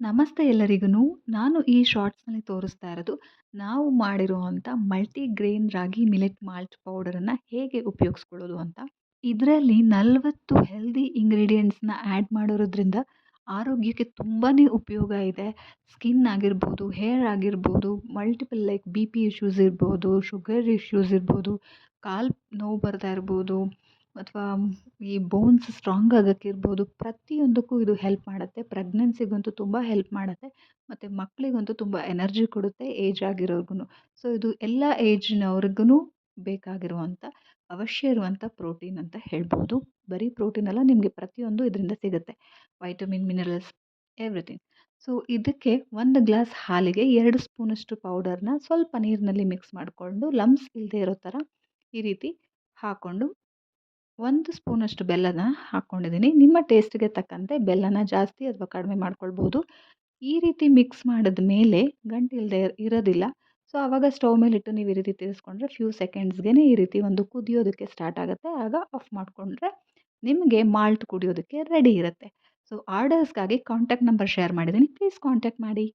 ನಮಸ್ತೆ ಎಲ್ಲರಿಗೂನು. ನಾನು ಈ ಶಾರ್ಟ್ಸ್‌ನಲ್ಲಿ ತೋರಿಸ್ತಾ ಇರೋದು, ನಾವು ಮಾಡಿರುವಂಥ ಮಲ್ಟಿಗ್ರೇನ್ ರಾಗಿ ಮಿಲೆಟ್ ಮಾಲ್ಟ್ ಪೌಡರನ್ನ ಹೇಗೆ ಉಪಯೋಗಿಸ್ಕೊಳ್ಳೋದು ಅಂತ. ಇದರಲ್ಲಿ 40 ಹೆಲ್ದಿ ಇಂಗ್ರೀಡಿಯೆಂಟ್ಸ್‌ನ ಆಡ್ ಮಾಡಿರೋದ್ರಿಂದ ಆರೋಗ್ಯಕ್ಕೆ ತುಂಬಾನೇ ಉಪಯೋಗ ಇದೆ. ಸ್ಕಿನ್ ಆಗಿರ್ಬೋದು, ಹೇರ್ ಆಗಿರ್ಬೋದು, ಮಲ್ಟಿಪಲ್ ಲೈಕ್ ಬಿ-ಪಿ ಇಶ್ಯೂಸ್ ಇರ್ಬೋದು, ಶುಗರ್ ಇಶ್ಯೂಸ್ ಇರ್ಬೋದು, ಕಾಲು ನೋವು ಬರ್ತಾ ಇರ್ಬೋದು, ಅಥವಾ ಈ ಬೋನ್ಸ್ ಸ್ಟ್ರಾಂಗ್ ಆಗೋಕ್ಕಿರ್ಬೋದು, ಪ್ರತಿಯೊಂದಕ್ಕೂ ಇದು ಹೆಲ್ಪ್ ಮಾಡುತ್ತೆ. ಪ್ರೆಗ್ನೆನ್ಸಿಗಂತೂ ತುಂಬ ಹೆಲ್ಪ್ ಮಾಡುತ್ತೆ. ಮತ್ತು ಮಕ್ಕಳಿಗಂತೂ ತುಂಬ ಎನರ್ಜಿ ಕೊಡುತ್ತೆ ಏಜ್ ಆಗಿರೋರ್ಗು. ಸೊ ಇದು ಎಲ್ಲ ಏಜ್‌ನವ್ರಿಗೂ ಬೇಕಾಗಿರುವಂಥ, ಅವಶ್ಯ ಇರುವಂಥ ಪ್ರೋಟೀನ್ ಅಂತ ಹೇಳ್ಬೋದು. ಬರೀ ಪ್ರೋಟೀನ್ ಅಲ್ಲ, ನಿಮಗೆ ಪ್ರತಿಯೊಂದು ಇದರಿಂದ ಸಿಗುತ್ತೆ. Vitamin, minerals, everything. ಸೊ ಇದಕ್ಕೆ 1 ಗ್ಲಾಸ್ ಹಾಲಿಗೆ 2 ಸ್ಪೂನಷ್ಟು ಪೌಡರ್‌ನ ಸ್ವಲ್ಪ ನೀರಿನಲ್ಲಿ ಮಿಕ್ಸ್ ಮಾಡಿಕೊಂಡು ಲಂಪ್ಸ್ ಇಲ್ಲದೆ ಇರೋ ಥರ ಈ ರೀತಿ ಹಾಕ್ಕೊಂಡು 1 ಸ್ಪೂನಷ್ಟು ಬೆಲ್ಲನ ಹಾಕ್ಕೊಂಡಿದ್ದೀನಿ. ನಿಮ್ಮ ಟೇಸ್ಟ್‌ಗೆ ತಕ್ಕಂತೆ ಬೆಲ್ಲನ ಜಾಸ್ತಿ ಅಥವಾ ಕಡಿಮೆ ಮಾಡ್ಕೊಳ್ಬೋದು. ಈ ರೀತಿ ಮಿಕ್ಸ್ ಮಾಡಿದ ಮೇಲೆ ಗಂಟಿಲ್ಲದೆ ಇರೋದಿಲ್ಲ. ಸೊ ಆವಾಗ ಸ್ಟವ್ ಮೇಲಿಟ್ಟು ನೀವು ಈ ರೀತಿ ತಿರ್ಗಿಸ್ಕೊಂಡ್ರೆ ಫ್ಯೂ ಸೆಕೆಂಡ್ಸ್‌ಗೆನೆ ಈ ರೀತಿ ಒಂದು ಕುದಿಯೋದಕ್ಕೆ ಸ್ಟಾರ್ಟ್ ಆಗುತ್ತೆ. ಆಗ ಆಫ್ ಮಾಡಿಕೊಂಡ್ರೆ ನಿಮಗೆ ಮಾಲ್ಟ್ ಕುಡಿಯೋದಕ್ಕೆ ರೆಡಿ ಇರುತ್ತೆ. ಸೊ ಆರ್ಡರ್ಸ್‌ಗಾಗಿ ಕಾಂಟ್ಯಾಕ್ಟ್ ನಂಬರ್ ಶೇರ್ ಮಾಡಿದ್ದೀನಿ. ಪ್ಲೀಸ್ ಕಾಂಟ್ಯಾಕ್ಟ್ ಮಾಡಿ.